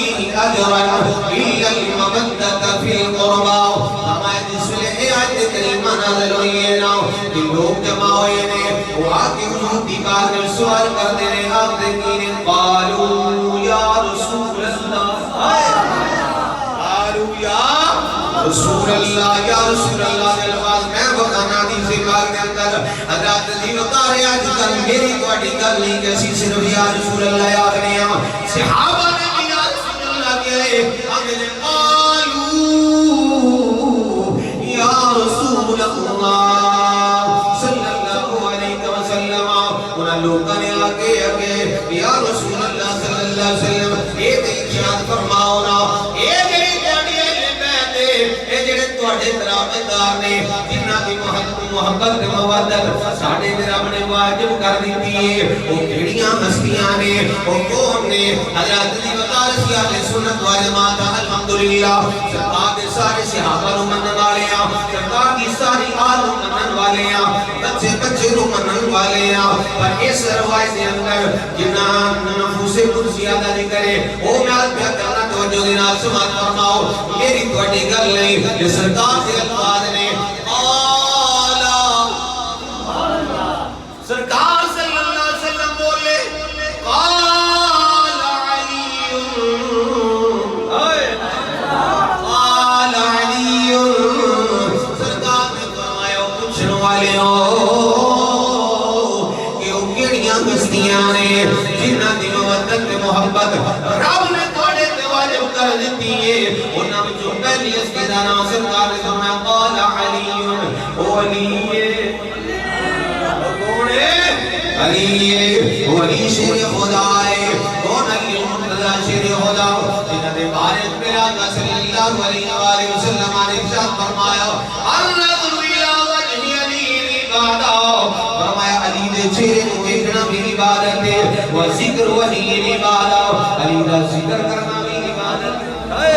أجرا إلا المودة في القربى فرمایا جس ویلے اے آیت کریمہ نازل ہوئی ہے نا کہ لوگ جمع ہوئے نے وہ آکے حضور دی بات میں سوال کرتے ہیں آپ دیکھیں قالوا یا رسول اللہ قالوا یا رسول اللہ یا رسول اللہ الفاظ میں بتانا دی سے پاک کے اندر حضرت دی اتارے آج کل میری کوڑی گل نہیں کیسی صرف یا رسول اللہ یا آخریاں صحابہ نے بھی یا رسول اللہ کہے اگلے قالوا یا رسول اللہ صلی اللہ علیہ وسلم انہا لوگاں نے آگے یا رسول اللہ صلی اللہ علیہ وسلم اے ارشاد فرماؤ نا اے جڑی کوڑی تواڈے ترابیدار نے جنہاں دی محبت تے مودت ساڈے تے رب نے واجب کر دتی ہے او کیڑیاں ہستیاں نے او کون نے حضرت دی بتا رسی اہل سنت والجماعت الحمدللہ سرکار دے سارے صحابہ نو منن والے ہیں سرکار دی ساری آل نو منن والے ہیں بچے بچے نو منن والے ہیں پر اس روایت دے اندر جنہاں نفوس قدسیہ دا ذکر ہے او میں پیا کرنا توجہ دے نال سماعت فرماؤ میری تواڈی گل نہیں یہ سرکار سے الفاظ نے سرکار صلی اللہ علیہ وسلم بولے قال علی سرکار نے فرمایا پوچھنے والے ہو کہ وہ کیڑیاں ہستیاں نے جنہاں دی مودت تے محبت رب نے تواڈے تے واجب کر دتی ہے انہاں وچوں پہلی ہستی دا نام سرکار نے فرمایا قال علی او علی علی ولی شیر خدا ہے کون علی مرتضی شیر خدا جنہاں دے بارے میں آقا صلی اللہ علیہ وآلہ وسلم نے ارشاد فرمایا النظر الى وجه علی عبادہ فرمایا علی دے چہرے کو دیکھنا بھی عبادت ہے و ذکر ولی عبادہ علی دا ذکر کرنا بھی عبادت ہے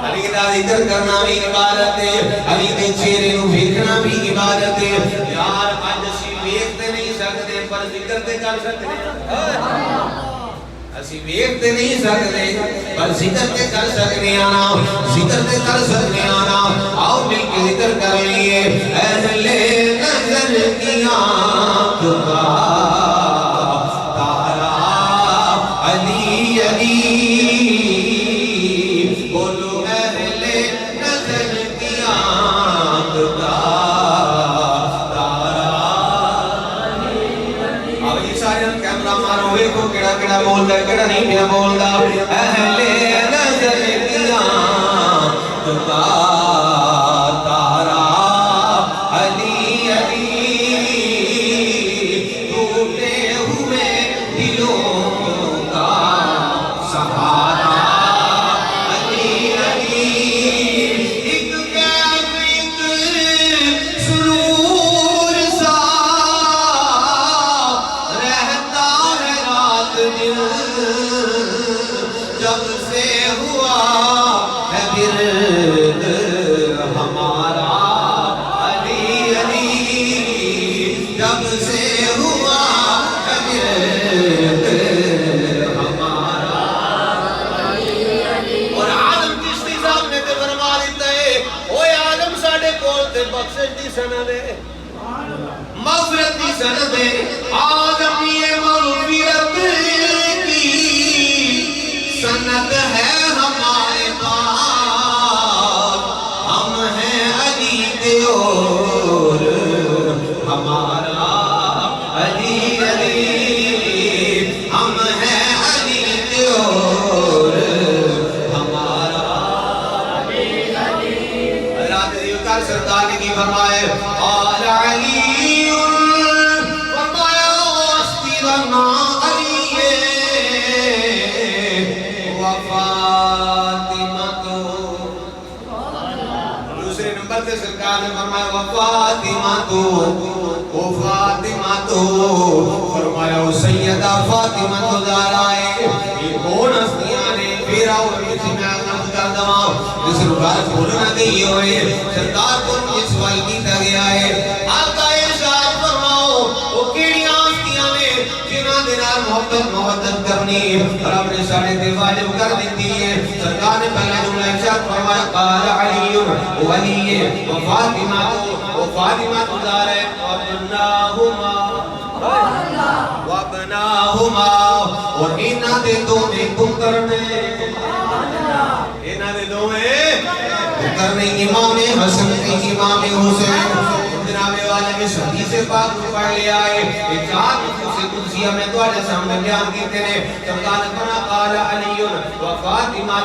علی دا ذکر کرنا بھی عبادت ہے علی دے چہرے کو دیکھنا بھی عبادت ہے یار اج اسی ویکھتے نہیں سکتے پر ذکر تے کر سکتے ہیں اسی ویکھتے نہیں سکتے پر ذکر تے کر سکتے ہیں ذکر تے کر سکتے ہیں آؤ مل کے ذکر کر لیے اہل نظر کی آنکھ کا تارا علی علی بولو اہل نظر کی آنکھ کا کیڑا بولدا ہے کیڑا نہیں پیا بولدا اہل نظر کی آنکھ کا تارا علی علی ٹوٹے ہوئے دلوں کا سہارا علی علی ایک کیف ایک سرور سا رہتا ہے رات دن جب سے ہوا ہے برد ہمارا علی علی جب سے ہوا ہے برد ہمارا علی علی اور عالم چشتی صاحب نے تے فرما دیتا ہے اوے عالم ساڑھے کول تے بخشش دی سند ہے مغفرت دی سند ہے آدم یہ مغفرت کی سند ہے ہمارے پاس ہم ہیں علی دیور ہمارا علی علی ہم ہیں علی دیور ہمارا علی علی رات دیوکار سرکار نے کی فرمائے قال علی فرمایا واسطی رنا علی وفاطمہ تو دوسرے نمبر سے سرکار نے فرمایا وفاطمہ تو فرمایا سیدہ فاطمہ تو زہرائے یہ کون ہستیاں نے پھر آؤ کسی میں آگاز کر دواؤ جس رکار بولنا گئی ہوئے سرکار کو یہ سوال کیتا گیا ہے آقا ارشاد فرماؤ وہ کیڑیاں ہستیاں نے جنہاں دے نال محبت مودت کرنی رب نے ساڑے دے واجب کر دیتی ہے سرکار نے پہلا جملہ ارشاد فرمایا قال علی ولی و فاطمہ دار ہے وابناہما اور انہاں دے دو میں پتر نے انہاں دے دو میں پتر نے امام حسن نے امام حسین جناب والا میں حدیث پاک کو پڑھ لیا ہے ایک آیت سے قدسیہ میں تمہارے سامنے بیان کیتے ہیں سرکار نے قال علی و فاطمہ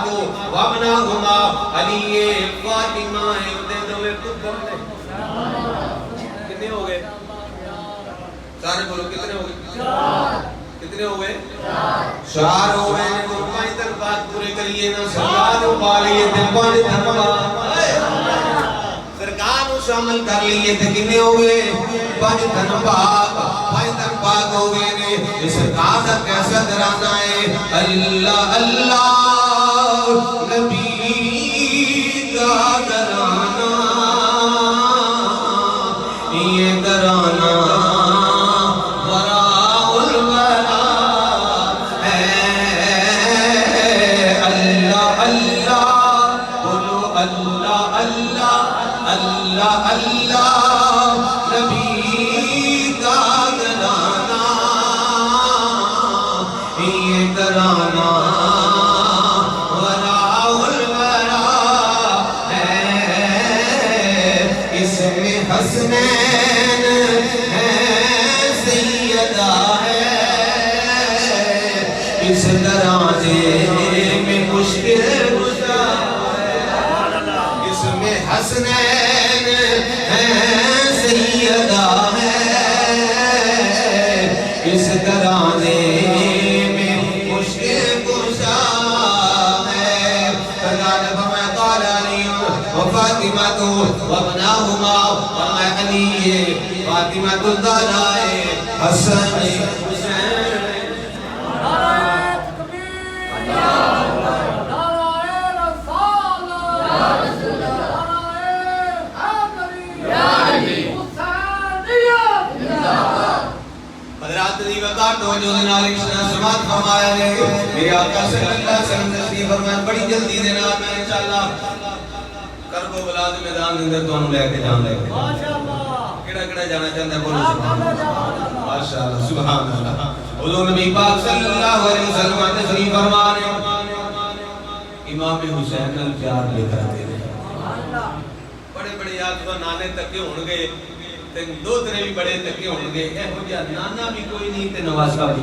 وابناہما علی فاطمہ دے دو میں پتر نے کتنے ہو گئے سارے بولو کتنے ہو گئے کتنے ہو گئے چار ہو گئے تو پانچ تن بات پورے کریے نا سرکار کو پا لیے تھے پانچ تن سرکار کو شامل کر لیے تھے کتنے ہو گئے پانچ تن پاک ہو گئے نے سرکار کا کیسا ترانہ ہے اللہ اللہ نبی کا ترانہ یہ ترانہ اس ترانے میں مشکل اس میں حسنین ہے سیدہ ہے اس ترانے میں مشکل کشا ہے فقال فما قال علی و فاطمہ وابناہما وما علی فاطمہ الزہرا حسن سماعت فرمایا ہے میرے آقا صلی اللہ علیہ وسلم تشریف فرمایا بڑی جلدی دے نال میں انشاءاللہ کربو بلا دے میدان دے اندر تانوں لے کے جان لے ماشاءاللہ کیڑا کیڑا جانا چاہندا ہے بولو سبحان اللہ ماشاءاللہ سبحان اللہ حضور نبی پاک صلی اللہ علیہ وسلم تشریف فرما رہے امام حسین نال پیار لے کر دے بڑے بڑے یاد تو نانے تک ہون گے تے دو ترے بھی بڑے تکے ہون گے ایہو جا نانا بھی کوئی نہیں تے نواسا بھی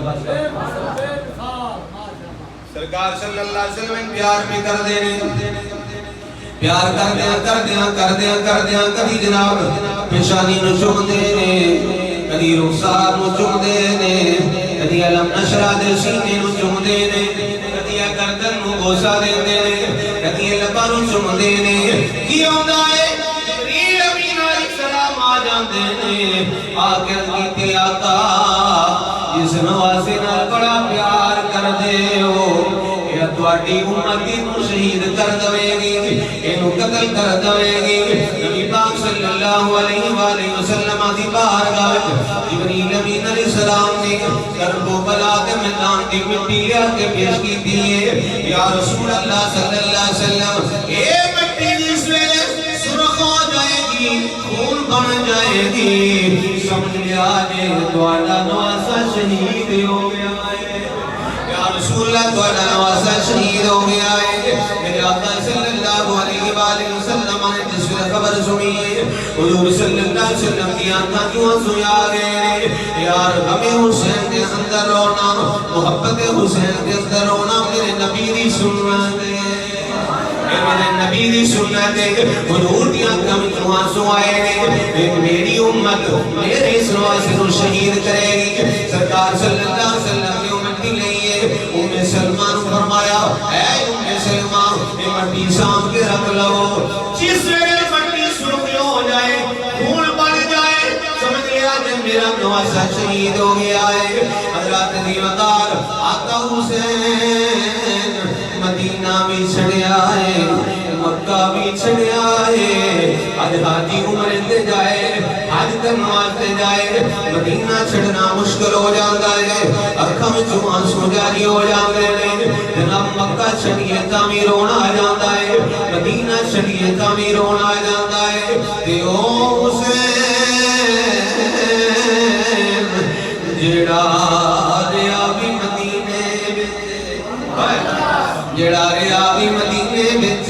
سرکار صلی اللہ علیہ وسلم پیار میں کر دینے پیار کر دیاں کبھی جناب پیشانی نو چک دینے کبھی رخسار نو چک دینے کبھی علم نشرہ دے سینے نو چک دینے کبھی گردن نو گوسا دینے کبھی لبا نو چک دینے کیوں دائے آکر کیتے آقا جس نواسے نال بڑا پیار کر دے ہو یا تواڈی امتی نو شہید کر دوے گی اینو قتل کر دوے گی نبی پاک صلی اللہ علیہ وآلہ وسلم دی بارگاہ وچ جبریل امین علیہ السلام نے کربلا دے میدان دی مٹی لے کے پیش کیتی ہے یا رسول اللہ صلی اللہ علیہ وسلم اے مٹی جس ویلے سرخ ہو جائے گی خون بن جائے گی سمجھ لیا جے تواڈا نواسا شہید ہو گیا ہے یا رسول اللہ تواڈا نواسا شہید ہو گیا ہے میرے آقا صلی اللہ علیہ وآلہ وسلم نے جس وقت خبر سنی ہے حضور صلی اللہ علیہ وسلم کی آنکھاں کیوں سویا گئے یار ہمیں حسین کے اندر رونا محبت حسین کے اندر رونا میرے نبی دی سنت ہے میرے نبی دی سنت ہے حضور دی آنکھاں میں آنسو آئے گے میری امت میرے اس نواسے کو شہید کرے گی سرکار صلی اللہ علیہ وسلم کی امتی لئیے ام سلمان فرمایا اے ام سلمان یہ مٹی سام کے رکھ لو جس ویلے مٹی سرخ ہو جائے خون بن جائے سمجھ لیا کہ میرا نواسا شہید ہو گیا ہے حضرات دیوتار آقا حسین مدینہ بھی چھڑیا ہے مکہ بھی چھڑیا ہے آج حاجی عمر اندے جائے حاجی حج کرنے واسطے جائے مدینہ چھڑنا مشکل ہو جاتا ہے اکھاں وچوں آنسو جاری ہو جاندے نے جناب مکہ چھڑیے تعمیر ہونا آ جاتا ہے مدینہ چھڑیے تعمیر ہونا آ جاتا ہے تے او حسین جڑا ریاوی مدینے جڑا ریاوی مدینے وچ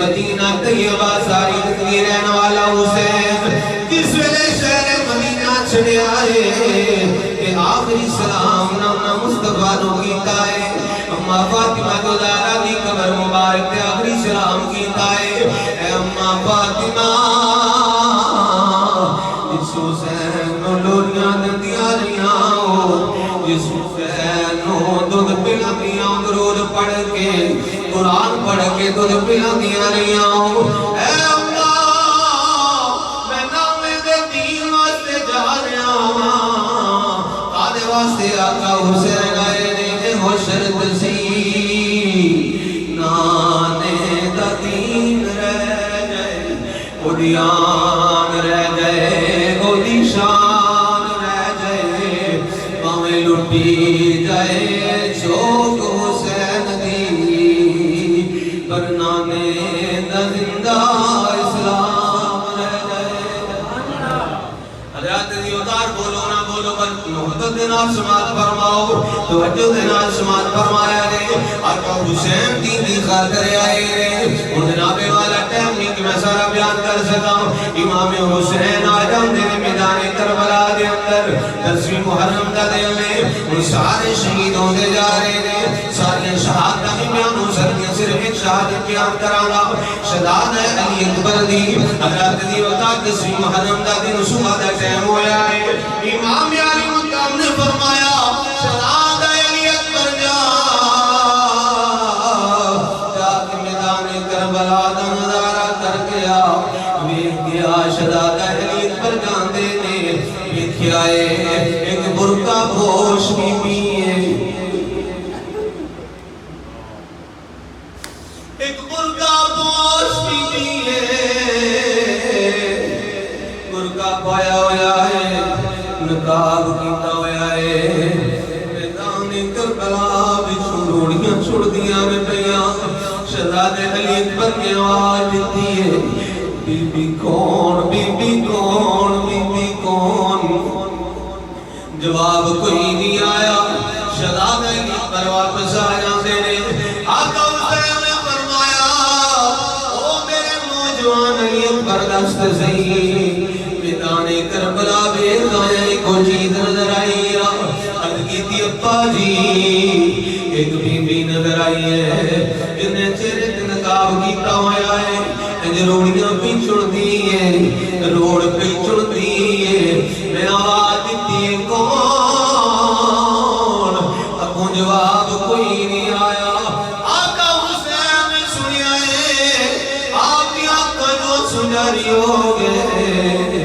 مدینہ طیبہ ساری زندگی رہن والا حسین جس ویلے شہر مدینہ چھڑیا ہے کہ آخری سلام نامہ مصطفیٰ نو کیتا ہے اماں فاطمہ کو زہرا دی قبر مبارک تے آخری سلام کیتا ہے اے اماں فاطمہ جس حسین نو لوریاں دندیاں رہیاں جس حسین نو دودھ پلاندیاں درود پڑھ کے قرآن پڑھ کے دودھ پلاندیاں رہیاں اے اماں میں نامے دے دین واسطے جا رہا ہوں آدھے واسطے آقا حسین آئے نے ہو شرط سی نانے دا دین رہ جائے اڑیان رہ جائے گودی شان رہ جائے پاویں لٹی جائے چوک حسین دی پر نانے دا زندہ اسلام رہ جائے حضرات دیودار بولو نہ بولو پر محبت نال سماعت فرماؤ توجہ نال سماعت فرمایا نے آقا حسین دین دی خاطر آئے نے ان جناب والا ٹائم نہیں کہ میں سارا بیان کر سکا امام حسین آ جاندے نے میدان کربلا دے اندر 10ویں محرم دا دن میں ان سارے شہید ہوندے جا رہے نے ساری شہادت دی بیان ہو سکتی صرف ایک شہادت بیان کراں گا شہادت علی اکبر دی حضرت دی وقت 10ویں محرم دا دن صبح دا ٹائم ہویا ہے امام علی مقام نے فرمایا شہادت علی اکبر جا کے میدان کربلا دا نظارہ کر گیا ویکھ گیا شہادت علی اکبر جاندے نے ویکھیا اے ایک برقع پوش بی بی ایک برقع پوش بی بی برقع پایا ہویا ہے نقاب کیتا ہویا ہے میدان کربلا وچ روڑیاں چھڑ دیاں میں پیاں شہزادے علی اکبر نے آواز دتی ہے بی بی کون بی بی کون بی بی کون جواب کوئی نہیں آیا شہزادے علی اکبر واپس آ جاندے نے آقا حسین نے فرمایا او میرے نوجوان علی اکبر دست صحیح میدان کربلا بے گائے کو چیز نظر آئی عرض کی تھی اپا جی ایک بی بی نظر آئی ہے جنہیں چہرے تے نقاب کیتا ہویا ہے انج روڑیاں پیچھڑ دیئے روڑ پیچھڑ دیئے میں آواز دیتی کون اگوں جواب کوئی نہیں آیا آقا حسین نے سنیا ہے آپ کی آقا جو سنجاری ہو گئے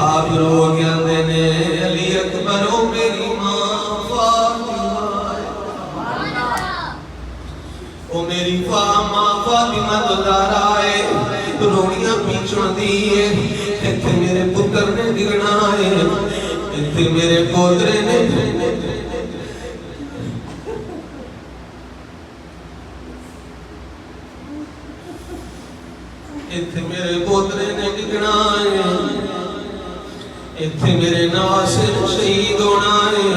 آپ رو گیا دینے علی اکبر او میری ماں فاطمہ او میری ماں فاطمہ تو دارا ہے روڑیاں پیچھڑ دیئے ایتھے میرے پتر نے گرنا ہے ایتھے میرے پوترے نے ایتھے میرے پوترے نے گرنا ہے ایتھے میرے ناصر شہید ہونا ہے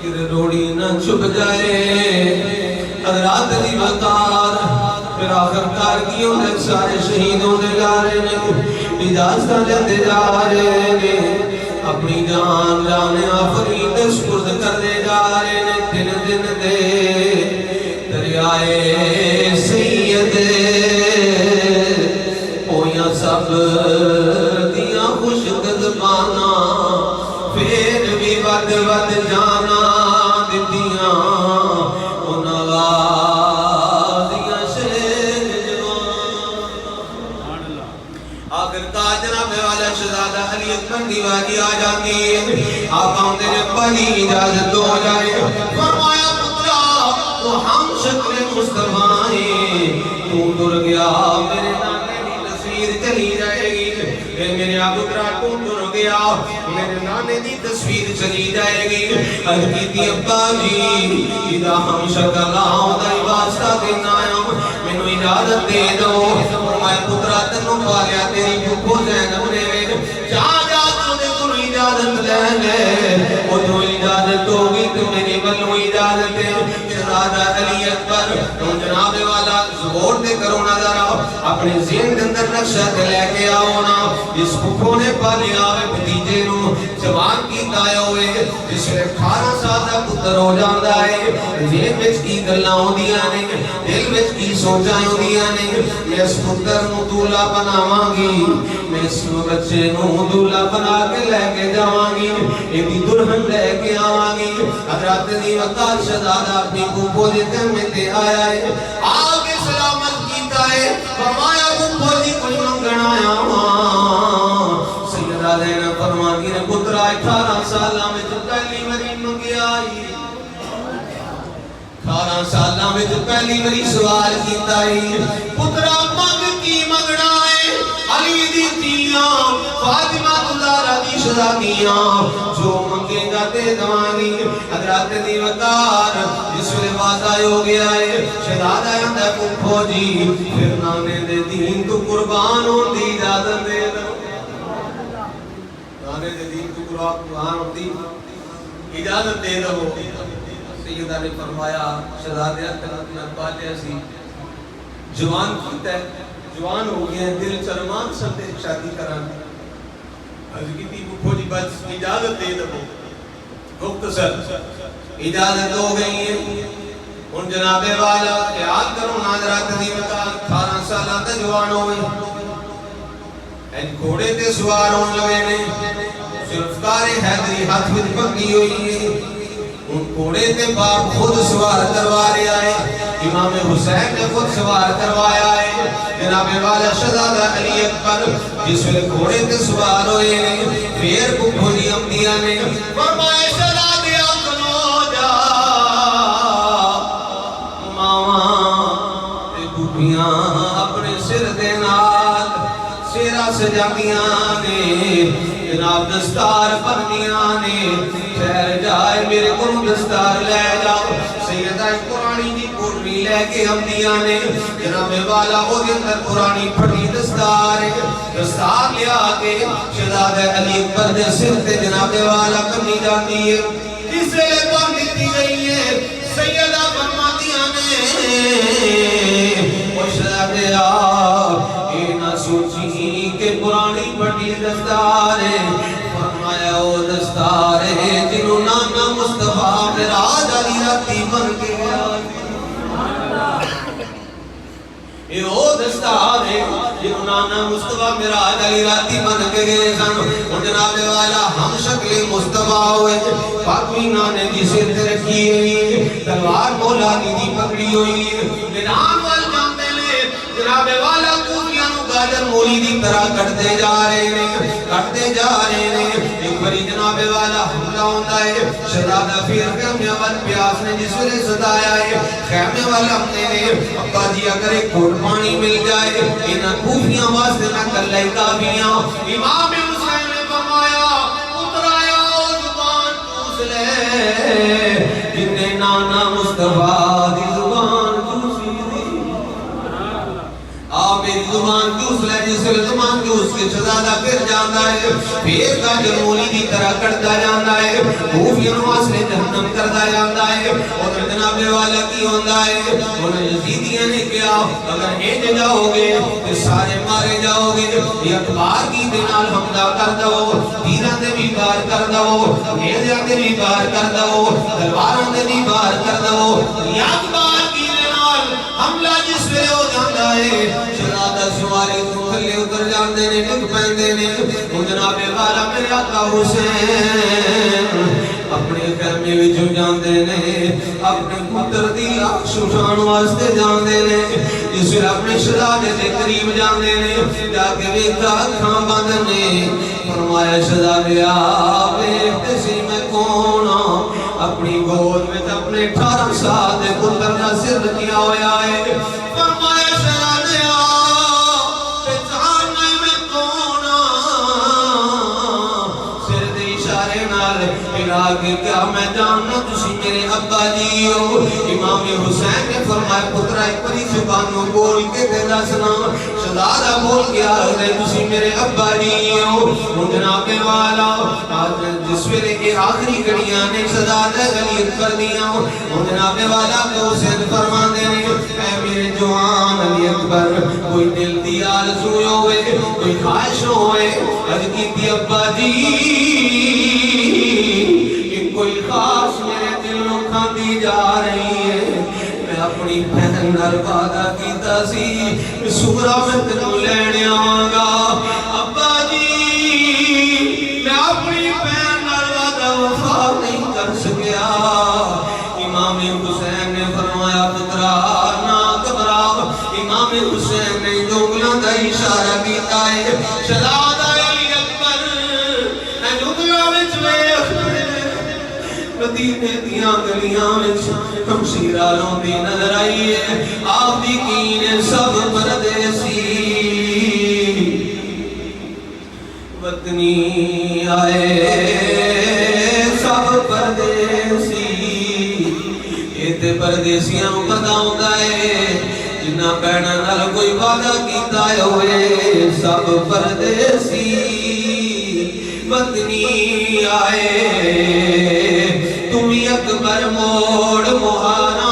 کہ روڑی نہ چھپ جائے حضرات دی وقار پھر آخر کار کی انہیں سارے شہید ہونے جا رہے ہیں اجازتہ لیتے جا رہے ہیں اپنی جان جانے آفرین سپرد کرنے جا رہے ہیں دن دن دے دریائے سید ہویاں سب دیاں خوش قدمانا پھر بھی ود ود جانا دیتیاں انہاں غازیاں شیر جوان آخر تاج جناب والا شہزادہ علی اکبر دی وادی آ جاتی ہے آپ آؤں دے پہلی اجازت ہو جائے فرمایا پترا تو ہم شکل مصطفیٰ ہیں تو در گیا میرے نانے دی تصویر چلی جائے گی پھر میرے پترا تو تر گیا میرے نانے دی تصویر چلی جائے گی عرض کیتی ابا جی اذا ہم شکل آؤں واسطہ دینا مینو اجازت دے دو میں پترا تینوں پالیا تیری پھپھو زینب نے جا جا تو اجازت لے لے ادھر اجازت ہوگی تو میری ولوں اجازت ہے شہزادہ علی اکبر جناب والا زبور دے کرو نظر اپنے ذہن کے اندر نقشہ لے کے آؤ نا جس پھپھو نے پالیا ہوئے بھتیجے نو جوان کیتا ہوئے جس نے 18 سال دا پتر ہو جاندا ہے ذہن وچ کی گلاں ہوندیاں نے دل وچ کی سوچاں ہوندیاں نے میں اس پتر نو دولہا بناواں گی میں اس بچے نو دولہا بنا کے لے کے جاواں گی ایدی دلہن لے کے آواں گی حضرت دی وقت شہزادہ اپنی پھپھو دے خیمے تے آیا ہے آگے سلامت کیتا ہے فرمایا پھپھو دی کوئی منگن آیا سیدہ زینب فرماتی نے پترا 18 سالاں وچ پہلی واری منگیا آئی 18 سالاں وچ پہلی واری سوال کیتا ہے پترا منگ کی منگنا ہے علی دی تیاں فاطمہ زہرا دی شہزادیاں جو منگے گا دے دوانی حضرت دی وقار جس ویلے واضح ہو گیا ہے شہزادہ آندا پھپھو جی پھر نانے دے دین تو قربان ہون دی اجازت دے دو نانے دے دین تو قربان ہون دی اجازت دے دو سیدہ نے فرمایا شہزادہ اپنا پالیا سی جوان کیتا ہے جوان ہو گیا ہے دل چرمان سب شادی کرانے عرض کی تھی پھپھو جی بس اجازت دے دو مختصر اجازت ہو گئی ہے ان جناب والا خیال کرو ناظرات دی وقت 18 سالہ تے جوان ہوئے این گھوڑے تے سوار ہون لگے نے ذوالفقار حیدری ہاتھ وچ پگڑی ہوئی ہے ان گھوڑے تے باپ خود سوار کروا رہا ہے امام حسین نے خود سوار کروایا ہے جناب والا شہزادہ علی اکبر جس ویلے گھوڑے تے سوار ہوئے نے پھر پھپھو جی امدیاں نے فرمایا شہزادے کھلو جا ماواں تے بوبیاں اپنے سر دے نال سیرا سجاندیاں نے جناب دستار بنیاں نے ٹھہر جائے میرے کو دستار لے جاؤ سیدہ قرآنی دی پوری لے کے امدیاں نے جناب والا او دے اندر قرآنی پھٹی دستار دستار لیا کے شہزادہ علی اکبر دے سر تے جناب والا کرنی جاتی ہے اس لئے بن دیتی گئی ہے سیدہ فرماتیاں نے وہ شہزادہ اے نہ سوچی کہ قرآنی پھٹی دستار فرمایا او دستار جنہوں نانا مصطفیٰ معراج علی راتی بن کے اے او دستار جنہوں نانا مصطفیٰ معراج علی راتی بن کے گئے سن اور جناب والا ہم شکل مصطفیٰ ہوئے پاکوی نانے دی سر تے رکھی ہوئی تلوار مولا دی پکڑی ہوئی میدان وال جاندے لے جناب والا کوفیاں نو گاجر مولی دی طرح کٹتے جا رہے نے ایک بری جناب والا حملہ ہوتا ہے شہزادہ پھر خیمے وال پیاس نے جس ویلے ستایا ہے خیمے والا ہمنے نے ابا جی اگر ایک گھٹ پانی مل جائے انہاں کوفیاں واسطے نہ کلے کافیاں امام حسین نے فرمایا اترایا زبان چوس لے جن نانا مصطفیٰ دی زبان چوسی میری زبان چوس لے جس ویلے زبان چوس کے شہزادہ پھر جانا ہے پھر کا جمولی دی طرح کرتا جانا ہے خوفیاں واسطے جہنم کرتا جانا ہے اور جناب والا کی ہوندا ہے انہیں یزیدیاں نے کیا اگر ایج جاؤ گے تو سارے مارے جاؤ گے یہ اکبار کی دنال حملہ کر دو تیران دے بھی بار کر دو نیزیاں دے بھی بار کر دو تلواروں دے بھی بار کر دو یہ اکبار کی دنال حملہ جس ویلے ہو جاتا ہے شہزادہ سواری تو تھلے اتر جاندے نے ڈگ پیندے نے جناب والا میرے آقا حسین اپنے خیمے وچوں جاندے نے اپنے پتر دی لاش اٹھان واسطے جاندے نے جس ویلے اپنے شہزادے دے قریب جاندے نے جا کے ویکھا اکھاں بند نے فرمایا شہزادیا ویکھ سی میں کون اپنی گود میں اپنے 18 سال دے پتر دا سر کیا ہویا ہے فرمایا شہزادیا پہچان میں کون کہ کیا میں جاننا تسی میرے ابا جی ہو؟ امام حسین نے فرمایا پترا ایک بڑی زبانوں بول کے تے دسنا شہزادہ بول کے آخر تسی میرے ابا جی ہو جناب والا جس ویلے کے آخری گھڑیاں نے شہزادہ غلیظ کر دیا جناب والا کو حسین فرما دے اے میرے جوان علی اکبر کوئی دل دی آرزو ہوئے کوئی خواہش ہوئے عرض کی تھی ابا جی کہ کوئی خواہش میرے دلوں کھاندی جا رہی ہے میں اپنی بہن نال وعدہ کیتا سی سورا میں تینوں لینے آواں گا ابا جی میں اپنی بہن نال وعدہ وفا نہیں کر سکیا امام حسین نے فرمایا پترا نہ گھبرا امام حسین نے جنگلاں دا اشارہ کیتا ہے شہزادہ علی اکبر اے جنگلاں وچ ویکھ مدینے دیاں گلیاں وچ ہمشیرہ روندی نظر آئی ہے آپ دی کین سب پردیسی وطنی آئے سب پردیسی یہ تے پردیسیاں پتہ ہوندا ہے جنہ بہناں نال کوئی وعدہ کیتا ہوئے سب پردیسی وطنی آئے تم اکبر موڑ مہارا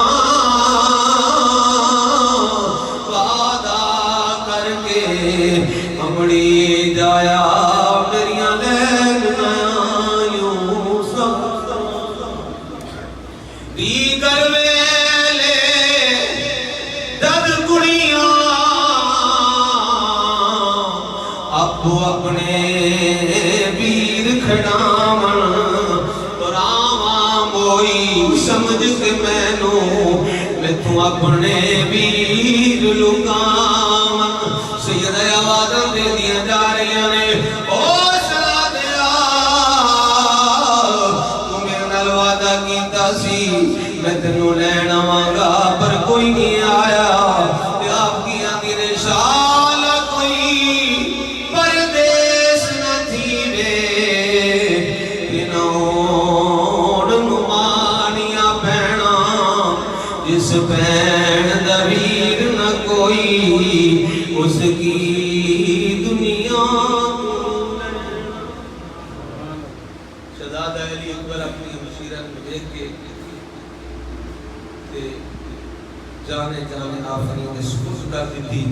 وعدہ کر کے ہمڑی جایا میریاں لین یوں سب دیگر ویلے دد کڑیاں ابو اپنے ویر کھڑاون راواں موئی سمجھ کے میں تو اپنے ویر لگاون سید آوازاں دے دیا جا رہی نے او شہزادیا تو میرے نال وعدہ کیتا سی میں تینوں لین آواں گا پر کوئی نہیں آیا تے آپ کی آندی نے شال کوئی پردیس نہ تھی وے تینوں نمانیاں بہنا جس بہن دا ویر نہ کوئی اس کی دنیا شہزادہ علی اکبر اپنی ہمشیرہ کو دیکھ کے جانے جانے آفرین سپرد کر دیتی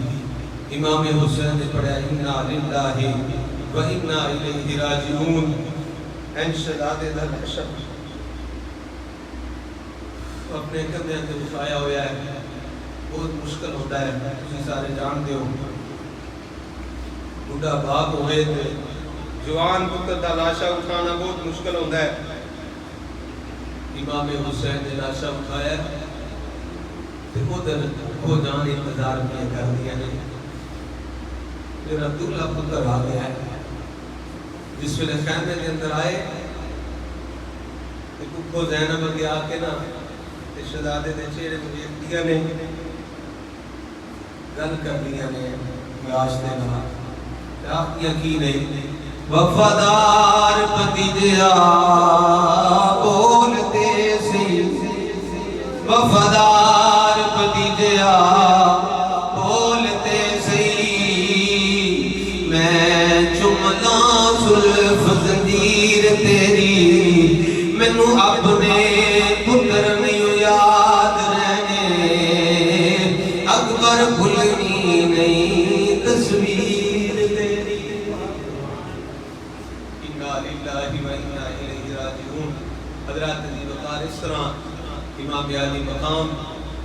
امام حسین نے پڑھا اِنَّا لِلَّهِ وَإِنَّا إِلَيْهِ رَاجِعُونَ این شہزادے دا لحشر اپنے کندھے تے اٹھایا ہویا ہے بہت مشکل ہوتا ہے تسی سارے جان دے ہو بڑھا باپ ہوئے تھے جوان پتر دا لاشا اٹھانا بہت مشکل ہوتا ہے امام حسین نے لاشا اٹھایا تے ادھر ہو جان انتظار میں کر دیا نے پھر عبداللہ پتر آ گیا ہے جس ویلے خیمے کے اندر آئے تے ککھو زینب اگے آ کے نا تے شہزادے دے چہرے کو دیکھ دیا نے گل کر دیا نے واسطے نہ آپ یقین ہے وفادار بھتیجا بولتے سی وفادار بھتیجا بولتے سی میں چمنا زلف زنجیر تیری مینوں اپنے پتر نہیں یاد رہنے اکبر بھولنی نہیں تصویر تیری اِنَّا لِلَّهِ وَإِنَّا إِلَيْهِ رَاجِعُونَ حضرات عزیز وقار اس طرح امام علی مقام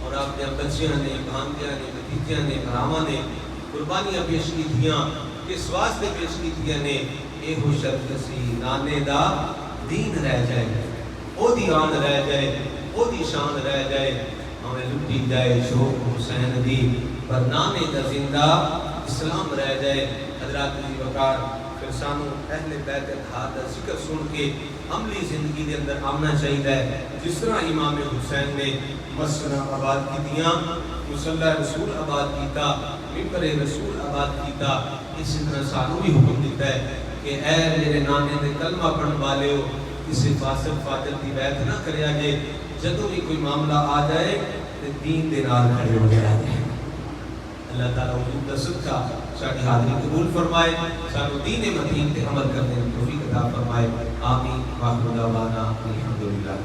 اور آپ نے بچیاں نے بھانجیاں نے بھتیجیاں نے بھراواں نے قربانیاں پیش کی تھیاں کس واسطے پیش کی تھیاں نے اے ہو شرط سی نانے دا دین رہ جائے او دی آن رہ جائے او دی شان رہ جائے ہمیں لٹی جائے شوق حسین دی پر نانے دا زندہ اسلام رہ جائے حضرات عزیز وقار پھر سانو اہل بیت اتحاد کا ذکر سن کے عملی زندگی دے اندر آمنا چاہیے ہے جس طرح امام حسین نے مسجد آباد کی دیاں مصلی رسول آباد کیتا ممبر رسول آباد کیتا اسی طرح سانو بھی حکم دیتا ہے کہ اے میرے نانے دے کلمہ پڑھن والے ہو کسی فاسق فاجر کی بیعت نہ کریا جے جدوں بھی کوئی معاملہ آ جائے تے دین دے نال کھڑے ہو جایا جائے اللہ تعالیٰ حضور دا صدقہ ساری حاضری قبول فرمائے سانو دین متین تے عمل کرنے کی توفیق عطا فرمائے آمین واخر دعوانا الحمدللہ